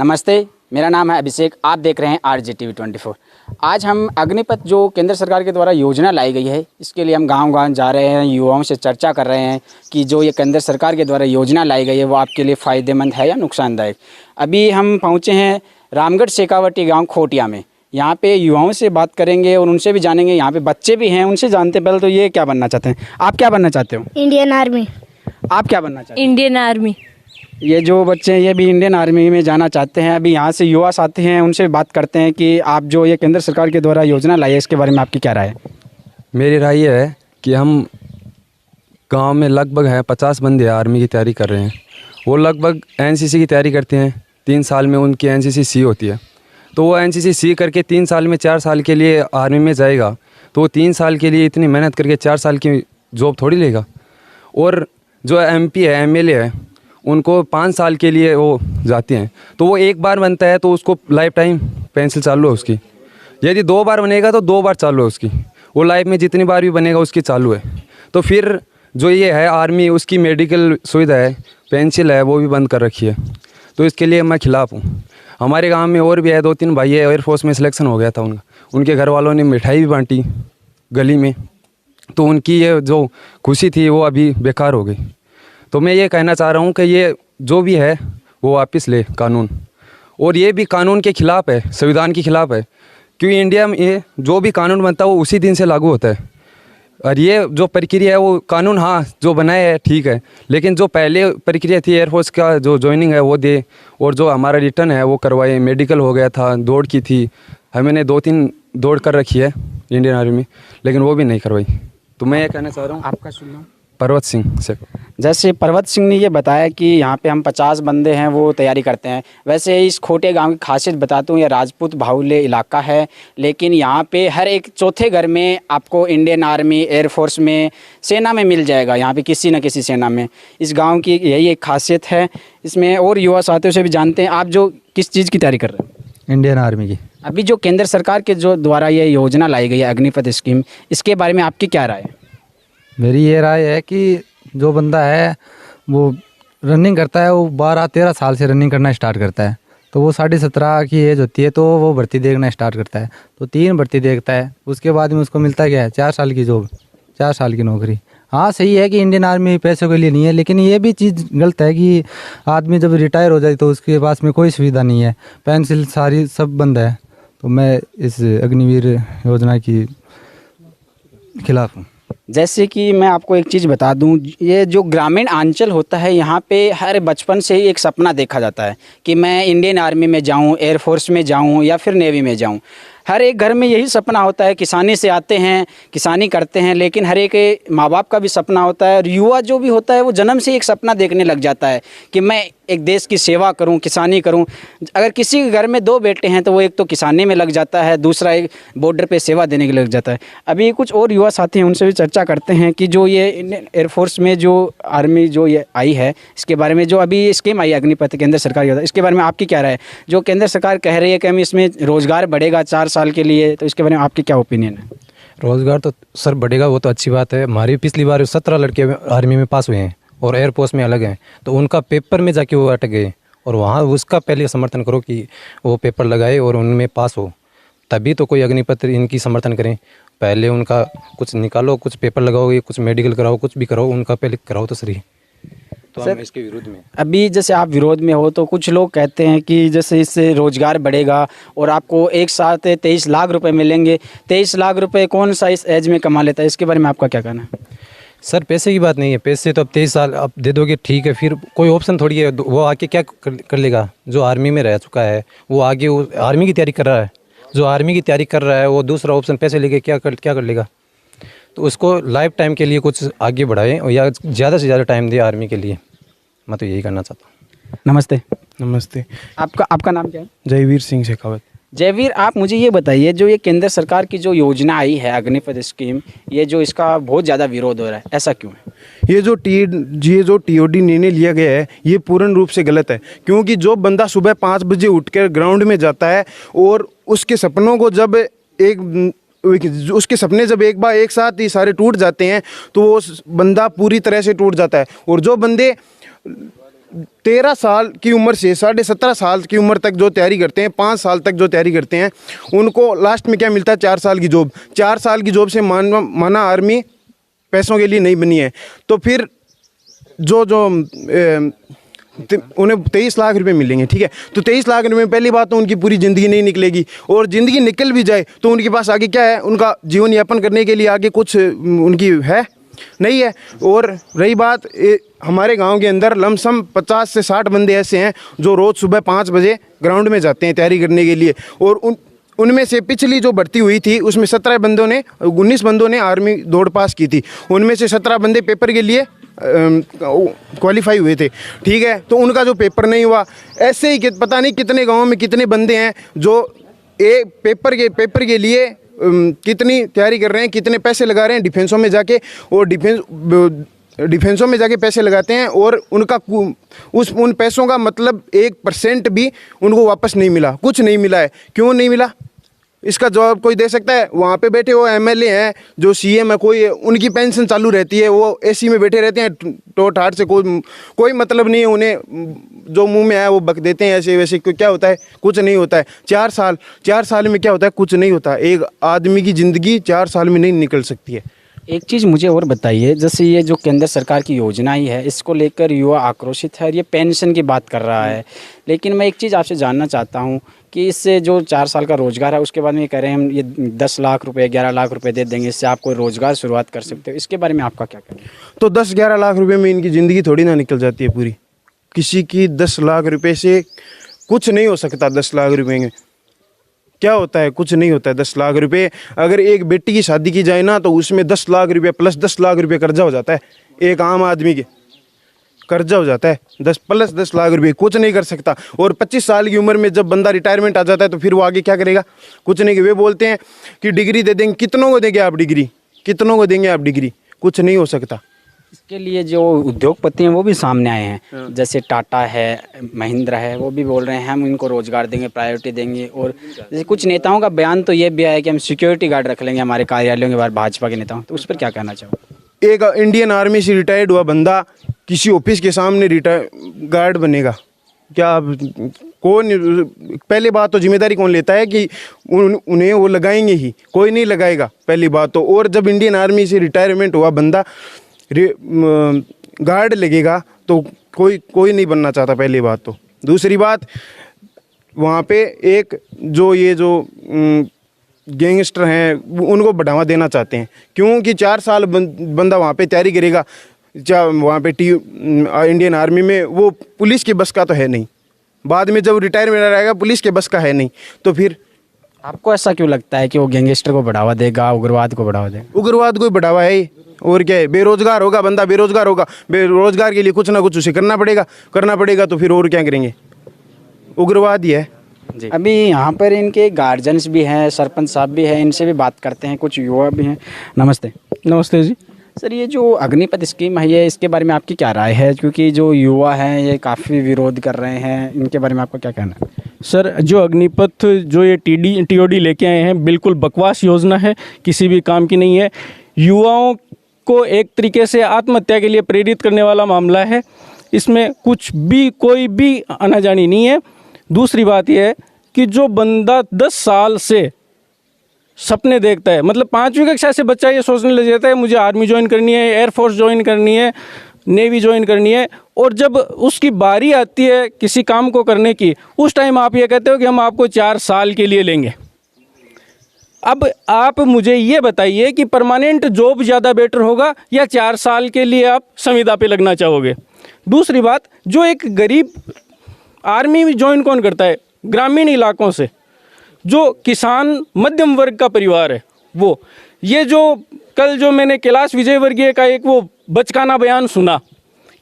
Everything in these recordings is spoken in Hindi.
नमस्ते, मेरा नाम है अभिषेक। आप देख रहे हैं RJTV 24। आज हम अग्निपथ जो केंद्र सरकार के द्वारा योजना लाई गई है, इसके लिए हम गांव-गांव जा रहे हैं, युवाओं से चर्चा कर रहे हैं कि जो ये केंद्र सरकार के द्वारा योजना लाई गई है वो आपके लिए फ़ायदेमंद है या नुकसानदायक। अभी हम पहुँचे हैं रामगढ़ शेखावटी गाँव खोटिया में। यहाँ पे युवाओं से बात करेंगे और उनसे भी जानेंगे। यहाँ पे बच्चे भी हैं, उनसे जानते हैं। पहले तो ये क्या बनना चाहते हैं? आप क्या बनना चाहते हो? Indian army. आप क्या बनना चाहते हैं? Indian army. ये जो बच्चे हैं ये भी इंडियन आर्मी में जाना चाहते हैं। अभी यहाँ से युवा साथी हैं, उनसे बात करते हैं कि आप जो ये केंद्र सरकार के द्वारा योजना लाई है इसके बारे में आपकी क्या राय है? मेरी राय ये है कि हम गांव में लगभग हैं 50 बंदे आर्मी की तैयारी कर रहे हैं। वो लगभग एनसीसी की तैयारी करते हैं। 3 साल में उनकी एनसीसी सी होती है, तो वो एनसीसी सी करके 3 साल में 4 साल के लिए आर्मी में जाएगा। तो वो 3 साल के लिए इतनी मेहनत करके 4 साल की जॉब थोड़ी लेगा। और जो MP है, MLA है, उनको 5 साल के लिए वो जाते हैं। तो वो एक बार बनता है तो उसको लाइफ टाइम पेंसिल चालू है उसकी। यदि 2 बार बनेगा तो 2 बार चालू है उसकी। वो लाइफ में जितनी बार भी बनेगा उसकी चालू है। तो फिर जो ये है आर्मी, उसकी मेडिकल सुविधा है, पेंसिल है, वो भी बंद कर रखी है। तो इसके लिए मैं खिलाफ़ हूँ। हमारे गांव में और भी है 2-3 भाई है, एयरफोर्स में सिलेक्शन हो गया था उनका। उनके घर वालों ने मिठाई भी बांटी गली में, तो उनकी ये जो खुशी थी वो अभी बेकार हो गई। तो मैं ये कहना चाह रहा हूँ कि ये जो भी है वो वापस ले कानून। और ये भी कानून के ख़िलाफ़ है, संविधान के ख़िलाफ़ है, क्योंकि इंडिया में ये जो भी कानून बनता है वो उसी दिन से लागू होता है। और ये जो प्रक्रिया है वो कानून हाँ जो बनाए है ठीक है, लेकिन जो पहले प्रक्रिया थी एयरफोर्स का जो ज्वाइनिंग है वो दे, और जो हमारा रिटर्न है वो करवाए। मेडिकल हो गया था, दौड़ की थी, हमने 2-3 दौड़ कर रखी है इंडियन आर्मी में, लेकिन वो भी नहीं करवाई। तो मैं ये कहना चाह रहा हूँ। आपका सुन लो। पर्वत सिंह से। जैसे पर्वत सिंह ने ये बताया कि यहाँ पे हम 50 बंदे हैं वो तैयारी करते हैं। वैसे इस खोटे गांव की खासियत बताता हूँ, यह राजपूत बाहुल्य इलाका है, लेकिन यहाँ पे हर एक चौथे घर में आपको इंडियन आर्मी, एयरफोर्स में, सेना में मिल जाएगा। यहाँ पे किसी न किसी सेना में। इस गाँव की यही एक खासियत है। इसमें और युवा साथियों से भी जानते हैं, आप जो किस चीज़ की तैयारी कर रहे हैं? इंडियन आर्मी की। अभी जो केंद्र सरकार के जो द्वारा ये योजना लाई गई है अग्निपथ स्कीम, इसके बारे में आपकी क्या राय है? मेरी ये राय है कि जो बंदा है वो रनिंग करता है, वो 12-13 साल से रनिंग करना स्टार्ट करता है, तो वो 17.5 की एज होती है तो वो भर्ती देखना स्टार्ट करता है। तो 3 भर्ती देखता है, उसके बाद में उसको मिलता क्या है? 4 साल की जॉब, 4 साल की नौकरी। हाँ सही है कि इंडियन आर्मी पैसों के लिए नहीं है, लेकिन ये भी चीज़ गलत है कि आदमी जब रिटायर हो जाए तो उसके पास में कोई सुविधा नहीं है, पेंसिल सारी सब बंद है। तो मैं इस अग्निवीर योजना की खिलाफ हूँ। जैसे कि मैं आपको एक चीज़ बता दूं, ये जो ग्रामीण अंचल होता है यहाँ पे हर बचपन से ही एक सपना देखा जाता है कि मैं इंडियन आर्मी में जाऊं, एयरफोर्स में जाऊं या फिर नेवी में जाऊं। हर एक घर में यही सपना होता है। किसानी से आते हैं, किसानी करते हैं, लेकिन हर एक माँ बाप का भी सपना होता है। और युवा जो भी होता है वो जन्म से एक सपना देखने लग जाता है कि मैं एक देश की सेवा करूं, किसानी करूं। अगर किसी के घर में 2 बेटे हैं तो वो एक तो किसानी में लग जाता है, दूसरा एक बॉर्डर पे सेवा देने के लिए लग जाता है। अभी कुछ और युवा साथी हैं, उनसे भी चर्चा करते हैं कि जो ये इंडियन एयरफोर्स में जो आर्मी जो ये आई है, इसके बारे में जो अभी स्कीम आई अग्निपथ केंद्र सरकार की, इसके बारे में आपकी क्या राय है? जो केंद्र सरकार कह रही है कि हम इसमें रोज़गार बढ़ेगा 4 साल के लिए, तो इसके बारे में आपकी क्या ओपिनियन है? रोज़गार तो सर बढ़ेगा, वो तो अच्छी बात है। हमारी पिछली बार 17 लड़के आर्मी में पास हुए हैं और एयरफोर्स में अलग हैं, तो उनका पेपर में जाके वो अटक गए। और वहाँ उसका पहले समर्थन करो कि वो पेपर लगाए और उनमें पास हो, तभी तो कोई अग्निपथ इनकी समर्थन करें। पहले उनका कुछ निकालो, कुछ पेपर लगाओ, कुछ मेडिकल कराओ, कुछ भी कराओ, उनका पहले कराओ तो सही। तो हम इसके विरोध में। अभी जैसे आप विरोध में हो तो कुछ लोग कहते हैं कि जैसे इससे रोज़गार बढ़ेगा और आपको एक साथ 23 लाख रुपए मिलेंगे। 23 लाख रुपए कौन सा इस एज में कमा लेता है? इसके बारे में आपका क्या कहना है? सर पैसे की बात नहीं है, पैसे तो अब 23 साल आप दे दोगे ठीक है, फिर कोई ऑप्शन थोड़ी है। वो आके क्या कर लेगा? जो आर्मी में रह चुका है वो आगे वो आर्मी की तैयारी कर रहा है। जो आर्मी की तैयारी कर रहा है वो दूसरा ऑप्शन पैसे लेके क्या कर लेगा? तो उसको लाइफ टाइम के लिए कुछ आगे बढ़ाएं और या ज़्यादा से ज़्यादा टाइम दे आर्मी के लिए। मैं तो यही करना चाहता हूँ। नमस्ते। नमस्ते। आपका नाम क्या है? जयवीर सिंह शेखावत। जयवीर, आप मुझे ये बताइए, जो ये केंद्र सरकार की जो योजना आई है अग्निपथ स्कीम, ये जो इसका बहुत ज़्यादा विरोध हो रहा है, ऐसा क्यों है? ये जो TOD निर्णय लिया गया है ये पूर्ण रूप से गलत है, क्योंकि जो बंदा सुबह 5 बजे उठकर ग्राउंड में जाता है और उसके सपनों को जब उसके सपने जब एक साथ ही सारे टूट जाते हैं तो वो बंदा पूरी तरह से टूट जाता है। और जो बंदे 13 साल की उम्र से 17.5 साल की उम्र तक जो तैयारी करते हैं, 5 साल तक जो तैयारी करते हैं, उनको लास्ट में क्या मिलता है? 4 साल की जॉब। 4 साल की जॉब से माना आर्मी पैसों के लिए नहीं बनी है। तो फिर जो जो उन्हें 23 लाख रुपए मिलेंगे, ठीक है। तो 23 लाख रुपए में पहली बात तो उनकी पूरी ज़िंदगी नहीं निकलेगी, और ज़िंदगी निकल भी जाए तो उनके पास आगे क्या है? उनका जीवन यापन करने के लिए आगे कुछ उनकी है नहीं है। और रही बात हमारे गांव के अंदर लमसम 50 से 60 बंदे ऐसे हैं जो रोज़ सुबह 5 बजे ग्राउंड में जाते हैं तैयारी करने के लिए, और उनमें से पिछली जो भर्ती हुई थी उसमें 19 बंदों ने आर्मी दौड़ पास की थी। उनमें से 17 बंदे पेपर के लिए क्वालिफाई हुए थे, ठीक है। तो उनका जो पेपर नहीं हुआ, ऐसे ही पता नहीं कितने गाँव में कितने बंदे हैं जो पेपर के लिए कितनी तैयारी कर रहे हैं, कितने पैसे लगा रहे हैं डिफेंसों में जाके, और डिफेंसों में जाके पैसे लगाते हैं, और उनका उन पैसों का मतलब 1% भी उनको वापस नहीं मिला, कुछ नहीं मिला है। क्यों नहीं मिला? इसका जवाब कोई दे सकता है? वहाँ पे बैठे वो एमएलए हैं, जो सीएम है, कोई उनकी पेंशन चालू रहती है, वो एसी में बैठे रहते हैं, टोट हाट से कोई मतलब नहीं है उन्हें, जो मुंह में आया वो बक देते हैं ऐसे वैसे। क्या होता है? कुछ नहीं होता है। 4 साल में क्या होता है? कुछ नहीं होता। एक आदमी की ज़िंदगी 4 साल में नहीं निकल सकती है। एक चीज़ मुझे और बताइए, जैसे ये जो केंद्र सरकार की योजना ही है, इसको लेकर युवा आक्रोशित है और ये पेंशन की बात कर रहा है, लेकिन मैं एक चीज़ आपसे जानना चाहता हूँ कि इससे जो 4 साल का रोज़गार है उसके बाद में ये कह रहे हैं हम ये 10 लाख रुपए 11 लाख रुपए दे देंगे, इससे आप कोई रोज़गार शुरुआत कर सकते हो, इसके बारे में आपका क्या कहना है? तो 10-11 लाख रुपए में इनकी ज़िंदगी थोड़ी ना निकल जाती है पूरी। किसी की 10 लाख रुपए से कुछ नहीं हो सकता। 10 लाख रुपए में क्या होता है? कुछ नहीं होता है। 10 लाख रुपए, अगर एक बेटी की शादी की जाए ना तो उसमें 10 लाख रुपए प्लस 10 लाख रुपए कर्जा हो जाता है। एक आम आदमी के कर्जा हो जाता है 10 प्लस 10 लाख रुपए, कुछ नहीं कर सकता। और 25 साल की उम्र में जब बंदा रिटायरमेंट आ जाता है तो फिर वो आगे क्या करेगा? कुछ नहीं। वे बोलते हैं कि डिग्री दे देंगे। कितनों को देंगे आप डिग्री? कितनों को देंगे आप डिग्री? कुछ नहीं हो सकता। इसके लिए जो उद्योगपति हैं वो भी सामने आए हैं, जैसे टाटा है, महिंद्रा है, वो भी बोल रहे हैं हम इनको रोज़गार देंगे, प्रायोरिटी देंगे। और जैसे कुछ नेताओं का बयान तो ये भी आया कि हम सिक्योरिटी गार्ड रख लेंगे हमारे कार्यालयों के बाहर, भाजपा के नेताओं। तो उस पर क्या कहना चाहोगे? एक इंडियन आर्मी से रिटायर्ड हुआ बंदा किसी ऑफिस के सामने गार्ड बनेगा क्या? कौन? पहली बात तो जिम्मेदारी कौन लेता है कि उन्हें वो लगाएंगे ही? कोई नहीं लगाएगा पहली बात तो। और जब इंडियन आर्मी से रिटायरमेंट हुआ बंदा गार्ड लगेगा तो कोई नहीं बनना चाहता पहली बात तो। दूसरी बात, वहाँ पे एक जो गैंगस्टर हैं उनको बढ़ावा देना चाहते हैं, क्योंकि 4 साल बंदा वहाँ पे तैयारी करेगा, वहाँ पे इंडियन आर्मी में वो पुलिस के बस का तो है नहीं। बाद में जब रिटायरमेंट आएगा पुलिस के बस का है नहीं, तो फिर आपको ऐसा क्यों लगता है कि वो गैंगस्टर को बढ़ावा देगा, उग्रवाद को बढ़ावा देगा? उग्रवाद को बढ़ावा है ही, और क्या है? बेरोजगार होगा बंदा, बेरोजगार होगा, बेरोजगार के लिए कुछ ना कुछ उसे करना पड़ेगा तो फिर और क्या करेंगे? उग्रवाद ही है जी। अभी यहाँ पर इनके गार्जियंस भी हैं, सरपंच साहब भी हैं, इनसे भी बात करते हैं, कुछ युवा भी हैं। नमस्ते। नमस्ते जी। सर, ये जो अग्निपथ स्कीम है ये इसके बारे में आपकी क्या राय है? क्योंकि जो युवा हैं ये काफ़ी विरोध कर रहे हैं, इनके बारे में आपका क्या कहना है? सर, जो अग्निपथ जो ये टीओडी लेके आए हैं, बिल्कुल बकवास योजना है, किसी भी काम की नहीं है। युवाओं को एक तरीके से आत्महत्या के लिए प्रेरित करने वाला मामला है। इसमें कोई भी आनाजानी नहीं है। दूसरी बात यह है कि जो बंदा 10 साल से सपने देखता है, मतलब 5वीं कक्षा से बच्चा ये सोचने लग जाता है मुझे आर्मी ज्वाइन करनी है, एयरफोर्स ज्वाइन करनी है, नेवी ज्वाइन करनी है, और जब उसकी बारी आती है किसी काम को करने की, उस टाइम आप ये कहते हो कि हम आपको 4 साल के लिए लेंगे। अब आप मुझे ये बताइए कि परमानेंट जॉब ज़्यादा बेटर होगा या 4 साल के लिए आप संविदा पे लगना चाहोगे? दूसरी बात, जो एक गरीब आर्मी में ज्वाइन कौन करता है? ग्रामीण इलाकों से जो किसान मध्यम वर्ग का परिवार है वो। ये जो कल जो मैंने कैलाश विजयवर्गीय का एक वो बचकाना बयान सुना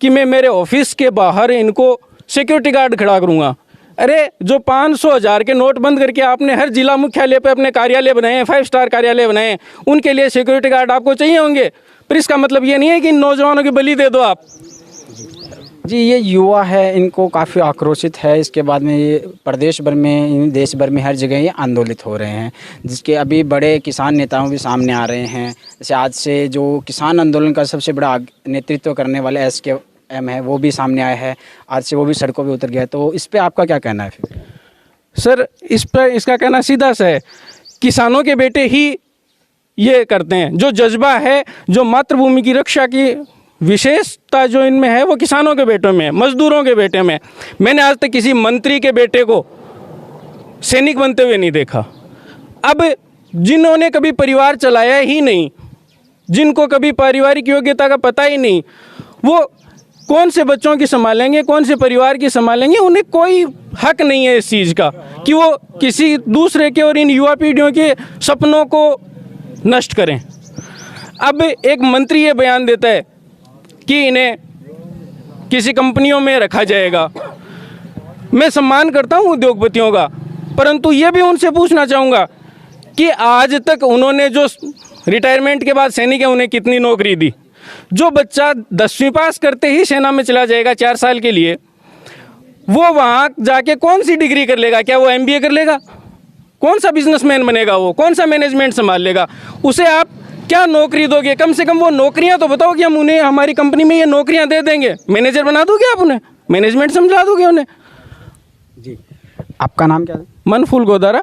कि मैं मेरे ऑफिस के बाहर इनको सिक्योरिटी गार्ड खड़ा करूँगा। अरे, जो 500,000 के नोट बंद करके आपने हर जिला मुख्यालय पे अपने कार्यालय बनाए हैं, 5 स्टार कार्यालय बनाए हैं, उनके लिए सिक्योरिटी गार्ड आपको चाहिए होंगे। पर इसका मतलब ये नहीं है कि इन नौजवानों की बलि दे दो आप। जी, ये युवा है, इनको काफ़ी आक्रोशित है। इसके बाद में ये प्रदेश भर में, देश भर में हर जगह ये आंदोलित हो रहे हैं, जिसके अभी बड़े किसान नेताओं भी सामने आ रहे हैं। जैसे आज से जो किसान आंदोलन का सबसे बड़ा नेतृत्व करने वाले SK एम है वो भी सामने आया है, आज से वो भी सड़कों पे उतर गया है, तो इस पे आपका क्या कहना है फिर? सर इस पर इसका कहना सीधा सा है, किसानों के बेटे ही ये करते हैं। जो जज्बा है, जो मातृभूमि की रक्षा की विशेषता जो इनमें है वो किसानों के बेटों में है, मजदूरों के बेटे में। मैंने आज तक किसी मंत्री के बेटे को सैनिक बनते हुए नहीं देखा। अब जिन्होंने कभी परिवार चलाया ही नहीं, जिनको कभी पारिवारिक योग्यता का पता ही नहीं, वो कौन से बच्चों की संभालेंगे, कौन से परिवार की संभालेंगे? उन्हें कोई हक नहीं है इस चीज़ का कि वो किसी दूसरे के और इन युवा पीढ़ियों के सपनों को नष्ट करें। अब एक मंत्री ये बयान देता है कि इन्हें किसी कंपनियों में रखा जाएगा। मैं सम्मान करता हूँ उद्योगपतियों का, परंतु ये भी उनसे पूछना चाहूँगा कि आज तक उन्होंने जो रिटायरमेंट के बाद सैनिक है उन्हें कितनी नौकरी दी? जो बच्चा 10वीं पास करते ही सेना में चला जाएगा 4 साल के लिए, वो वहाँ जाके कौन सी डिग्री कर लेगा? क्या वो MBA कर लेगा? कौन सा बिजनेसमैन बनेगा? वो कौन सा मैनेजमेंट संभाल लेगा? उसे आप क्या नौकरी दोगे? कम से कम वो नौकरियां तो बताओ कि हम उन्हें हमारी कंपनी में ये नौकरियां दे देंगे। मैनेजर बना दोगे आप उन्हें? मैनेजमेंट समझा दोगे उन्हें? जी, आपका नाम क्या है? मनफूल गोदारा।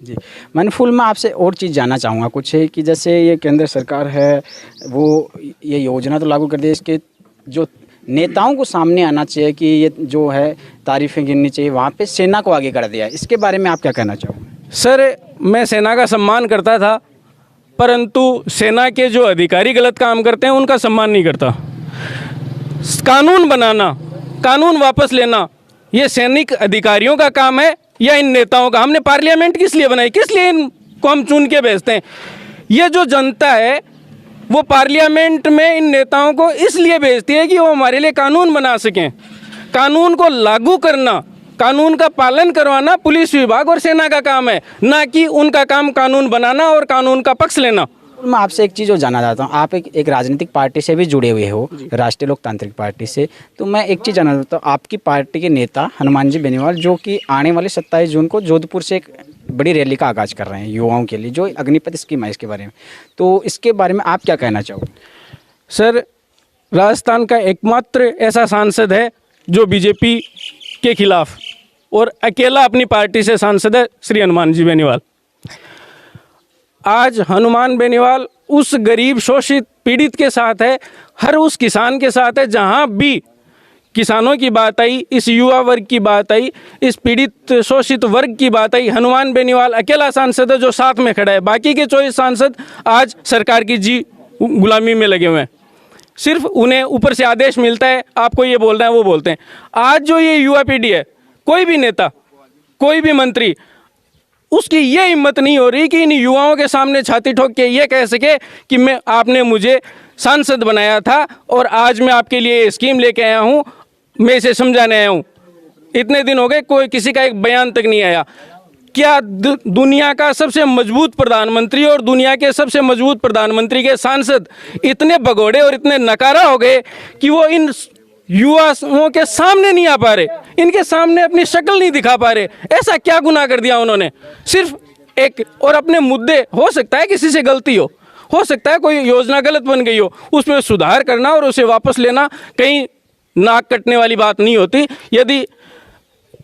जी, मनफूल, मैं आपसे और चीज़ जानना चाहूँगा कुछ है कि जैसे ये केंद्र सरकार है वो ये योजना तो लागू कर दी, इसके जो नेताओं को सामने आना चाहिए कि ये जो है तारीफ़ें गिननी चाहिए, वहाँ पे सेना को आगे कर दिया है, इसके बारे में आप क्या कहना चाहोगे? सर मैं सेना का सम्मान करता था, परंतु सेना के जो अधिकारी गलत काम करते हैं उनका सम्मान नहीं करता। कानून बनाना, कानून वापस लेना, ये सैनिक अधिकारियों का काम है या इन नेताओं का? हमने पार्लियामेंट किस लिए बनाई? किस लिए इनको हम चुन के भेजते हैं? ये जो जनता है वो पार्लियामेंट में इन नेताओं को इसलिए भेजती है कि वो हमारे लिए कानून बना सकें। कानून को लागू करना, कानून का पालन करवाना पुलिस विभाग और सेना का काम है, ना कि उनका काम कानून बनाना और कानून का पक्ष लेना। मैं आपसे एक चीज़ और जानना चाहता हूँ, आप एक राजनीतिक पार्टी से भी जुड़े हुए हो, राष्ट्रीय लोकतांत्रिक पार्टी से, तो मैं एक चीज़ जानना चाहता हूँ, आपकी पार्टी के नेता हनुमान जी बेनीवाल जो कि आने वाले 27 जून को जोधपुर से एक बड़ी रैली का आगाज़ कर रहे हैं युवाओं के लिए, जो अग्निपथ स्कीम है इसके बारे में, तो इसके बारे में आप क्या कहना चाहोगे? सर राजस्थान का एकमात्र ऐसा सांसद है जो बीजेपी के खिलाफ और अकेला अपनी पार्टी से सांसद है, श्री हनुमान जी बेनीवाल। आज हनुमान बेनीवाल उस गरीब शोषित पीड़ित के साथ है, हर उस किसान के साथ है। जहाँ भी किसानों की बात आई, इस युवा वर्ग की बात आई, इस पीड़ित शोषित वर्ग की बात आई, हनुमान बेनीवाल अकेला सांसद है जो साथ में खड़ा है। बाकी के 24 सांसद आज सरकार की गुलामी में लगे हुए हैं। सिर्फ उन्हें ऊपर से आदेश मिलता है, आपको ये बोलना है वो बोलते हैं। आज जो ये युवा पीढ़ी है, कोई भी नेता, कोई भी मंत्री, उसकी ये हिम्मत नहीं हो रही कि इन युवाओं के सामने छाती ठोक के ये कह सके कि मैं आपने मुझे सांसद बनाया था और आज मैं आपके लिए ये स्कीम लेके आया हूँ, मैं इसे समझाने आया हूँ। इतने दिन हो गए, कोई किसी का एक बयान तक नहीं आया। क्या दुनिया का सबसे मजबूत प्रधानमंत्री और दुनिया के सबसे मजबूत प्रधानमंत्री के सांसद इतने भगोड़े और इतने नकारा हो गए कि वो इन युवाओं के सामने नहीं आ पा रहे, इनके सामने अपनी शक्ल नहीं दिखा पा रहे? ऐसा क्या गुनाह कर दिया उन्होंने? सिर्फ एक और अपने मुद्दे, हो सकता है किसी से गलती हो सकता है कोई योजना गलत बन गई हो, उसमें सुधार करना और उसे वापस लेना कहीं नाक कटने वाली बात नहीं होती। यदि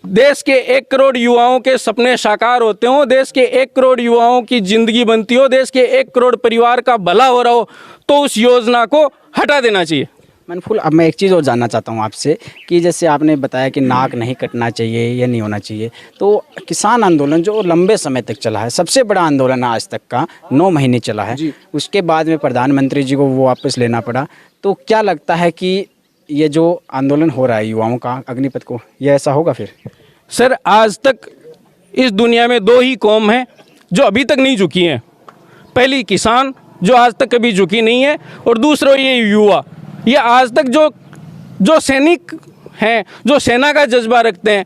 देश के 1 करोड़ युवाओं के सपने साकार होते हों, देश के 1 करोड़ युवाओं की ज़िंदगी बनती हो, देश के 1 करोड़ परिवार का भला हो रहा हो, तो उस योजना को हटा देना चाहिए। मनफूल, अब मैं एक चीज़ और जानना चाहता हूँ आपसे कि जैसे आपने बताया कि नाक नहीं कटना चाहिए या नहीं होना चाहिए, तो किसान आंदोलन जो लंबे समय तक चला है, सबसे बड़ा आंदोलन आज तक का 9 महीने चला है, उसके बाद में प्रधानमंत्री जी को वो वापस लेना पड़ा, तो क्या लगता है कि ये जो आंदोलन हो रहा है युवाओं का अग्निपथ को, ये ऐसा होगा फिर? सर आज तक इस दुनिया में 2 ही कौम हैं जो अभी तक नहीं झुकी हैं। पहली किसान जो आज तक कभी झुकी नहीं है, और दूसरा ये युवा। ये आज तक जो सैनिक हैं, जो सेना का जज्बा रखते हैं,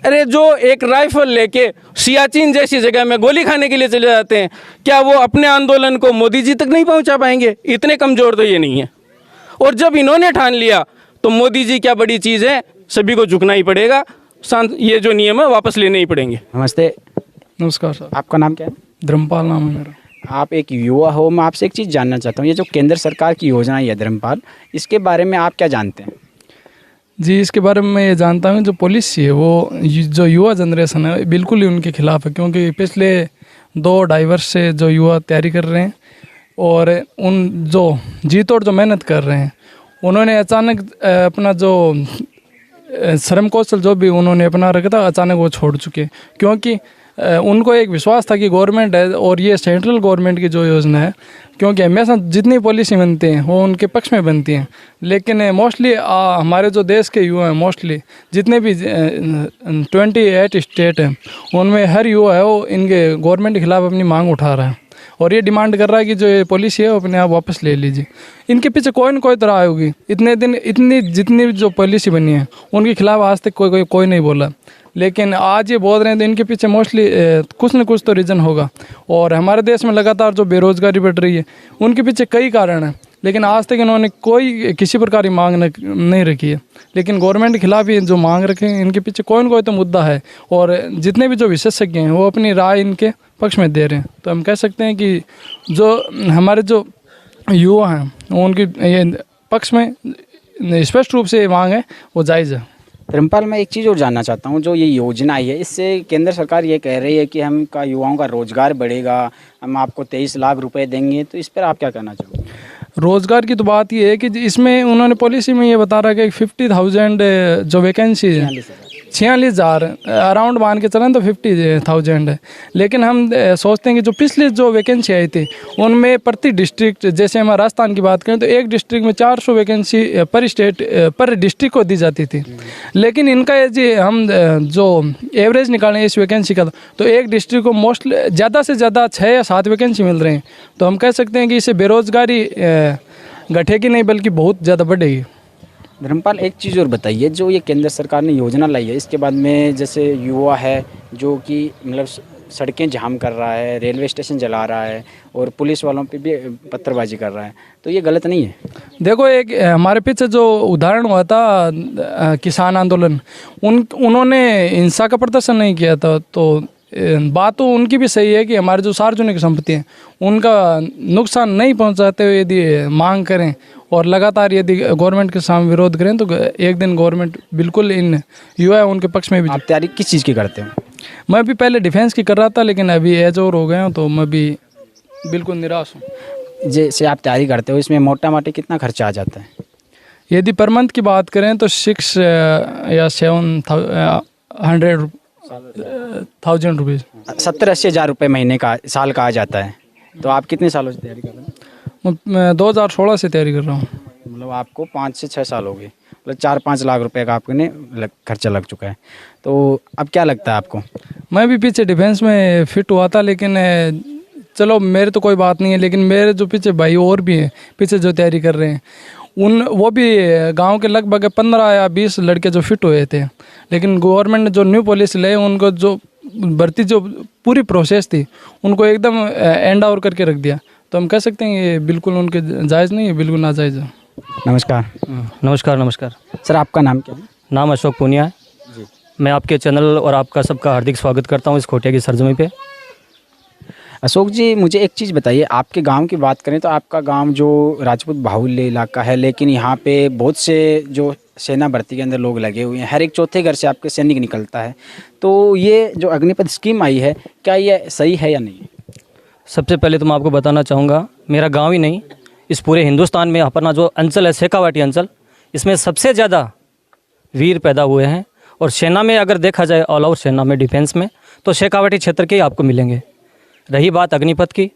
अरे जो एक राइफल लेके सियाचिन जैसी जगह में गोली खाने के लिए चले जाते हैं, क्या वो अपने आंदोलन को मोदी जी तक नहीं पहुंचा पाएंगे? इतने कमज़ोर तो ये नहीं है। और जब इन्होंने ठान लिया तो मोदी जी क्या बड़ी चीज़ है, सभी को झुकना ही पड़ेगा, ये जो नियम है वापस लेने ही पड़ेंगे। नमस्ते। नमस्कार सर। आपका नाम क्या है? धर्मपाल नाम है मेरा। आप एक युवा हो, मैं आपसे एक चीज़ जानना चाहता हूँ, ये जो केंद्र सरकार की योजना है धर्मपाल, इसके बारे में आप क्या जानते हैं? जी, इसके बारे में मैं ये जानता हूँ, जो पॉलिसी है वो जो युवा जनरेशन है बिल्कुल ही उनके खिलाफ है, क्योंकि पिछले 2-2.5 वर्ष से जो युवा तैयारी कर रहे हैं और उन जो जी तोड़ जो मेहनत कर रहे हैं, उन्होंने अचानक अपना जो श्रम कौशल जो भी उन्होंने अपना रखा था, अचानक वो छोड़ चुके, क्योंकि उनको एक विश्वास था कि गवर्नमेंट है और ये सेंट्रल गवर्नमेंट की जो योजना है, क्योंकि हमेशा जितनी पॉलिसी बनती हैं वो उनके पक्ष में बनती हैं, लेकिन मोस्टली हमारे जो देश के युवा हैं, मोस्टली जितने भी 28 स्टेट हैं, उनमें हर युवा है वो इनके गवर्नमेंट के खिलाफ अपनी मांग उठा रहा है और ये डिमांड कर रहा है कि जो ये पॉलिसी है वो अपने आप वापस ले लीजिए। इनके पीछे कोई न कोई तरह होगी, इतने दिन इतनी जितनी जो पॉलिसी बनी है उनके खिलाफ आज तक कोई नहीं बोला, लेकिन आज ये बोल रहे हैं तो इनके पीछे मोस्टली कुछ न कुछ तो रीज़न होगा। और हमारे देश में लगातार जो बेरोज़गारी बढ़ रही है उनके पीछे कई कारण हैं, लेकिन आज तक इन्होंने कोई किसी प्रकार की मांग नहीं रखी है, लेकिन गवर्नमेंट के खिलाफ ही जो मांग रखे हैं इनके पीछे कोई न कोई तो मुद्दा है और जितने भी जो विशेषज्ञ हैं वो अपनी राय इनके पक्ष में दे रहे हैं। तो हम कह सकते हैं कि जो हमारे जो युवा हैं उनके ये पक्ष में स्पष्ट रूप से ये मांग है वो जायज़ है। धर्मपाल, मैं एक चीज़ और जानना चाहता हूँ, जो ये योजना आई है इससे केंद्र सरकार ये कह रही है कि हम का युवाओं का रोजगार बढ़ेगा, हम आपको 23 लाख रुपए देंगे, तो इस पर आप क्या कहना चाहोगे? रोज़गार की तो बात ये है कि इसमें उन्होंने पॉलिसी में ये बता रहा है कि 50,000 जो वैकेंसी है, 46,000 अराउंड मान के चलें तो 50,000 है, लेकिन हम सोचते हैं कि जो पिछले जो वैकेंसी आई थी उनमें प्रति डिस्ट्रिक्ट, जैसे हम राजस्थान की बात करें तो एक डिस्ट्रिक्ट में 400 वैकेंसी पर स्टेट पर डिस्ट्रिक्ट को दी जाती थी, लेकिन इनका ये जी हम जो एवरेज निकालें इस वैकेंसी का तो एक डिस्ट्रिक्ट को मोस्टली ज़्यादा से ज़्यादा 6 या 7 वैकेंसी मिल रहे हैं। तो हम कह सकते हैं कि इससे बेरोज़गारी घटेगी नहीं बल्कि बहुत ज़्यादा बढ़ेगी। धर्मपाल, एक चीज़ और बताइए, जो ये केंद्र सरकार ने योजना लाई है इसके बाद में जैसे युवा है जो कि मतलब सड़कें जाम कर रहा है, रेलवे स्टेशन जला रहा है और पुलिस वालों पे भी पत्थरबाजी कर रहा है, तो ये गलत नहीं है? देखो, एक हमारे पीछे जो उदाहरण हुआ था किसान आंदोलन, उन्होंने हिंसा का प्रदर्शन नहीं किया था, तो बात तो उनकी भी सही है कि हमारे जो सार्वजनिक संपत्ति हैं उनका नुकसान नहीं पहुंचाते हुए यदि मांग करें और लगातार यदि गवर्नमेंट के सामने विरोध करें तो एक दिन गवर्नमेंट बिल्कुल इन युवा उनके पक्ष में भी। आप तैयारी किस चीज़ की करते हो? मैं भी पहले डिफेंस की कर रहा था, लेकिन अभी एज और हो गए हैं तो मैं भी बिल्कुल निराश हूँ। जैसे आप तैयारी करते हो इसमें मोटा मोटी कितना खर्चा आ जाता है? यदि पर मंथ की बात करें तो 6 या 700,000 रुपीज़, 70-80 हज़ार रुपये महीने का, साल का आ जाता है। तो आप कितने सालों से तैयारी कर रहे हैं? मैं 2016 से तैयारी कर रहा हूँ। मतलब आपको 5 से 6 साल हो गए, मतलब 4-5 लाख रुपए का आपने खर्चा लग चुका है। तो अब क्या लगता है आपको? मैं भी पीछे डिफेंस में फिट हुआ था, लेकिन चलो मेरे तो कोई बात नहीं है, लेकिन मेरे जो पीछे भाई और भी हैं पीछे जो तैयारी कर रहे हैं वो भी गांव के लगभग 15 या 20 लड़के जो फिट हुए थे, लेकिन गवर्नमेंट ने जो न्यू पॉलिसी लाई उनको जो भर्ती जो पूरी प्रोसेस थी उनको एकदम एंड ओवर करके रख दिया। तो हम कह सकते हैं ये बिल्कुल उनके जायज़ नहीं है, बिल्कुल नाजायज़ है। नमस्कार। नमस्कार। सर, आपका नाम क्या है? नाम अशोक पूनिया है जी। मैं आपके चैनल और आपका सबका हार्दिक स्वागत करता हूँ इस खोटिया की सरजमी पे। अशोक जी, मुझे एक चीज़ बताइए, आपके गांव की बात करें तो आपका गांव जो राजपूत बाहुल्य इलाका है, लेकिन यहाँ पे बहुत से जो सेना भर्ती के अंदर लोग लगे हुए हैं, हर एक चौथे घर से आपके सैनिक निकलता है, तो ये जो अग्निपथ स्कीम आई है क्या ये सही है या नहीं? सबसे पहले तो मैं आपको बताना चाहूँगा, मेरा गाँव ही नहीं इस पूरे हिंदुस्तान में अपना जो अंचल है शेखावाटी अंचल, इसमें सबसे ज़्यादा वीर पैदा हुए हैं। और सेना में अगर देखा जाए ऑल ओवर सेना में डिफेंस में तो शेखावाटी क्षेत्र के ही आपको मिलेंगे। रही बात अग्निपथ की,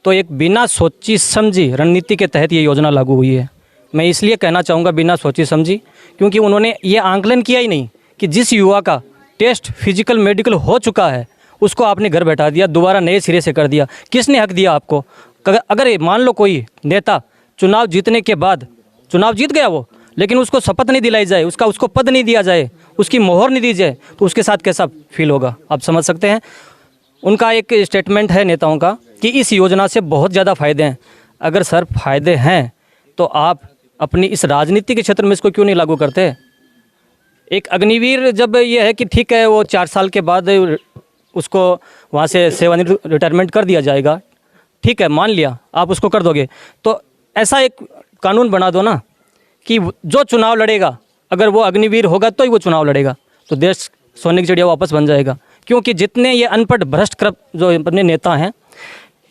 तो एक बिना सोची समझी रणनीति के तहत ये योजना लागू हुई है। मैं इसलिए कहना चाहूँगा बिना सोची समझी, क्योंकि उन्होंने ये आंकलन किया ही नहीं कि जिस युवा का टेस्ट फिजिकल मेडिकल हो चुका है उसको आपने घर बैठा दिया, दोबारा नए सिरे से कर दिया। किसने हक दिया आपको? अगर मान लो कोई नेता चुनाव जीतने के बाद, चुनाव जीत गया वो, लेकिन उसको शपथ नहीं दिलाई जाए, उसको पद नहीं दिया जाए, उसकी मोहर नहीं दी जाए, तो उसके साथ कैसा फील होगा आप समझ सकते हैं। उनका एक स्टेटमेंट है नेताओं का कि इस योजना से बहुत ज़्यादा फ़ायदे हैं। अगर सर फ़ायदे हैं तो आप अपनी इस राजनीति के क्षेत्र में इसको क्यों नहीं लागू करते? एक अग्निवीर जब ये है कि ठीक है वो 4 साल के बाद उसको वहाँ से सेवानिवृत्त रिटायरमेंट कर दिया जाएगा, ठीक है मान लिया आप उसको कर दोगे, तो ऐसा एक कानून बना दो ना कि जो चुनाव लड़ेगा अगर वो अग्निवीर होगा तो ही वो चुनाव लड़ेगा, तो देश सोने की चिड़िया वापस बन जाएगा। क्योंकि जितने ये अनपढ़ भ्रष्ट जो अपने नेता हैं,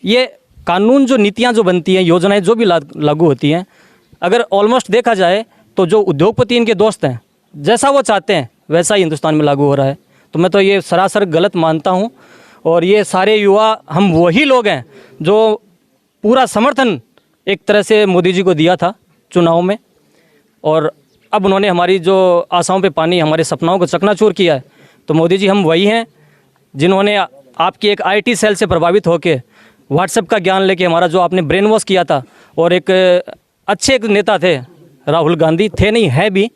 ये कानून जो नीतियाँ जो बनती हैं, योजनाएं जो भी लागू होती हैं, अगर ऑलमोस्ट देखा जाए तो जो उद्योगपति इनके दोस्त हैं, जैसा वो चाहते हैं वैसा ही हिंदुस्तान में लागू हो रहा है। तो मैं तो ये सरासर गलत मानता हूँ। और ये सारे युवा हम वही लोग हैं जो पूरा समर्थन एक तरह से मोदी जी को दिया था चुनाव में, और अब उन्होंने हमारी जो आशाओं पे पानी, हमारे सपनाओं को चकनाचूर किया है। तो मोदी जी हम वही हैं जिन्होंने आपकी एक IT सेल से प्रभावित होकर व्हाट्सएप का ज्ञान लेके हमारा जो आपने ब्रेन वॉश किया था, और एक अच्छे एक नेता थे राहुल गांधी, थे नहीं है भी,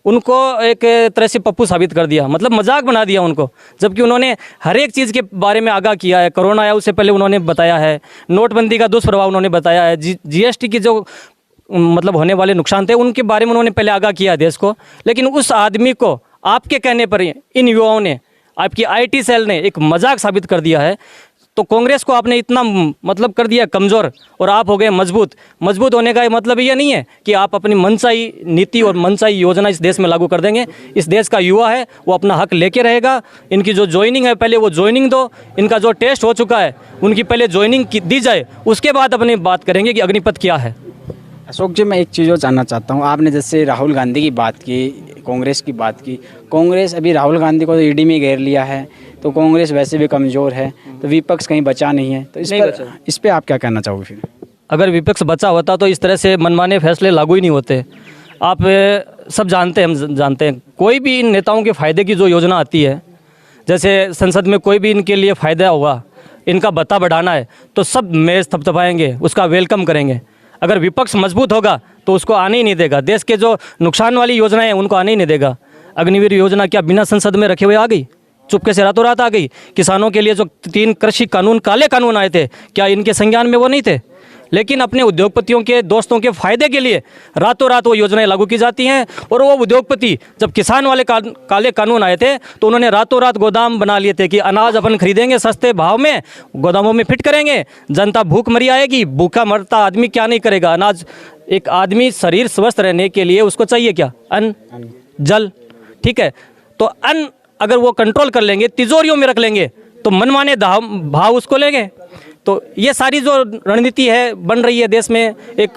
उनको एक तरह से पप्पू साबित कर दिया, मतलब मजाक बना दिया उनको, जबकि उन्होंने हर एक चीज़ के बारे में आगाह किया है। कोरोना आया उससे पहले उन्होंने बताया है, नोटबंदी का दुष्प्रभाव उन्होंने बताया है, GST की जो मतलब होने वाले नुकसान थे उनके बारे में उन्होंने पहले आगाह किया है देश को। लेकिन उस आदमी को आपके कहने पर इन युवाओं ने, आपकी IT सेल ने एक मजाक साबित कर दिया है। तो कांग्रेस को आपने इतना मतलब कर दिया कमज़ोर, और आप हो गए मजबूत। मजबूत होने का मतलब ये नहीं है कि आप अपनी मनचाही नीति और मनचाही योजना इस देश में लागू कर देंगे। इस देश का युवा है, वो अपना हक लेके रहेगा। इनकी जो ज्वाइनिंग है पहले वो ज्वाइनिंग दो, इनका जो टेस्ट हो चुका है उनकी पहले ज्वाइनिंग दी जाए, उसके बाद अपनी बात करेंगे कि अग्निपथ क्या है। अशोक जी, मैं एक चीज़ और जानना चाहता हूँ। आपने जैसे राहुल गांधी की बात की, कांग्रेस की बात की। कांग्रेस अभी राहुल गांधी को ED में घेर लिया है, तो कांग्रेस वैसे भी कमज़ोर है, तो विपक्ष कहीं बचा नहीं है। तो इस पे आप क्या कहना चाहोगे फिर? अगर विपक्ष बचा होता तो इस तरह से मनमाने फैसले लागू ही नहीं होते। आप सब जानते हैं, हम जानते हैं, कोई भी इन नेताओं के फ़ायदे की जो योजना आती है, जैसे संसद में कोई भी इनके लिए फ़ायदा हुआ, इनका भत्ता बढ़ाना है, तो सब मेज़ थपथपाएंगे, उसका वेलकम करेंगे। अगर विपक्ष मजबूत होगा तो उसको आने ही नहीं देगा। देश के जो नुकसान वाली योजनाएं हैं उनको आने ही नहीं देगा। अग्निवीर योजना क्या बिना संसद में रखे हुए आ गई? चुपके से रातों रात आ गई। किसानों के लिए जो 3 कृषि कानून, काले कानून आए थे, क्या इनके संज्ञान में वो नहीं थे? लेकिन अपने उद्योगपतियों के दोस्तों के फायदे के लिए रातों रात वो योजनाएं लागू की जाती हैं। और वो उद्योगपति, जब किसान वाले काले कानून आए थे तो उन्होंने रातों रात गोदाम बना लिए थे कि अनाज अपन खरीदेंगे सस्ते भाव में, गोदामों में फिट करेंगे, जनता भूख मरी आएगी। भूखा मरता आदमी क्या नहीं करेगा? अनाज, एक आदमी शरीर स्वस्थ रहने के लिए उसको चाहिए क्या? अन्न, जल, ठीक है। तो अन्न अगर वो कंट्रोल कर लेंगे, तिजोरियों में रख लेंगे, तो मनमाने भाव उसको लेंगे। तो ये सारी जो रणनीति है बन रही है देश में, एक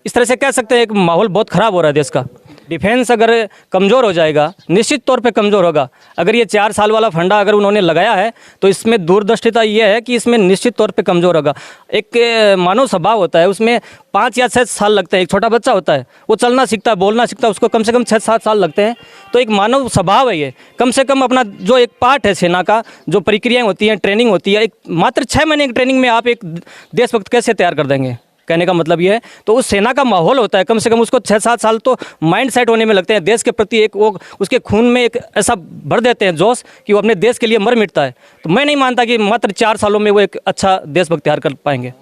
इस तरह से कह सकते हैं एक माहौल बहुत ख़राब हो रहा है देश का। डिफेंस अगर कमज़ोर हो जाएगा, निश्चित तौर पे कमज़ोर होगा। अगर ये 4 साल वाला फंडा अगर उन्होंने लगाया है तो इसमें दूरदर्शिता ये है कि इसमें निश्चित तौर पे कमज़ोर होगा। एक मानव स्वभाव होता है, उसमें 5 या 6 साल लगते हैं। एक छोटा बच्चा होता है, वो चलना सीखता है, बोलना सीखता है, उसको कम से कम 6-7 साल लगते हैं। तो एक मानव स्वभाव है ये। कम से कम अपना जो एक पार्ट है सेना का, जो प्रक्रियाएँ होती हैं, ट्रेनिंग होती है, एक मात्र 6 महीने की ट्रेनिंग में आप एक देशभक्त कैसे तैयार कर देंगे? कहने का मतलब ये है। तो उस सेना का माहौल होता है, कम से कम उसको 6-7 साल तो माइंड सेट होने में लगते हैं। देश के प्रति एक वो उसके खून में एक ऐसा भर देते हैं जोश कि वो अपने देश के लिए मर मिटता है। तो मैं नहीं मानता कि मात्र 4 सालों में वो एक अच्छा देशभक्त तैयार कर पाएंगे।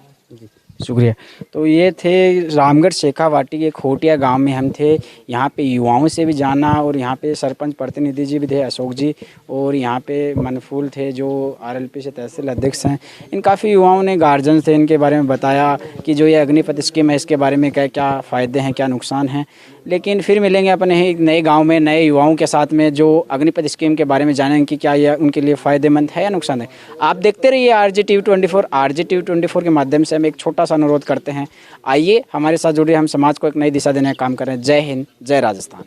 शुक्रिया। तो ये थे रामगढ़ शेखावाटी के खोटिया गांव में हम थे। यहाँ पे युवाओं से भी जाना, और यहाँ पे सरपंच प्रतिनिधि जी भी थे, अशोक जी, और यहाँ पे मनफूल थे जो RLP से तहसील अध्यक्ष हैं। इन काफ़ी युवाओं ने, गार्जियन थे, इनके बारे में बताया कि जो ये अग्निपथ स्कीम है इसके बारे में क्या क्या फ़ायदे हैं, क्या नुकसान हैं। लेकिन फिर मिलेंगे अपने ही नए गांव में नए युवाओं के साथ में जो अग्निपथ स्कीम के बारे में जानेंगे कि क्या यह उनके लिए फ़ायदेमंद है या नुकसान है। आप देखते रहिए RJTV24। RJTV24 के माध्यम से हम एक छोटा सा अनुरोध करते हैं, आइए हमारे साथ जुड़िए, हम समाज को एक नई दिशा देने का काम करें। जय हिंद, जय राजस्थान।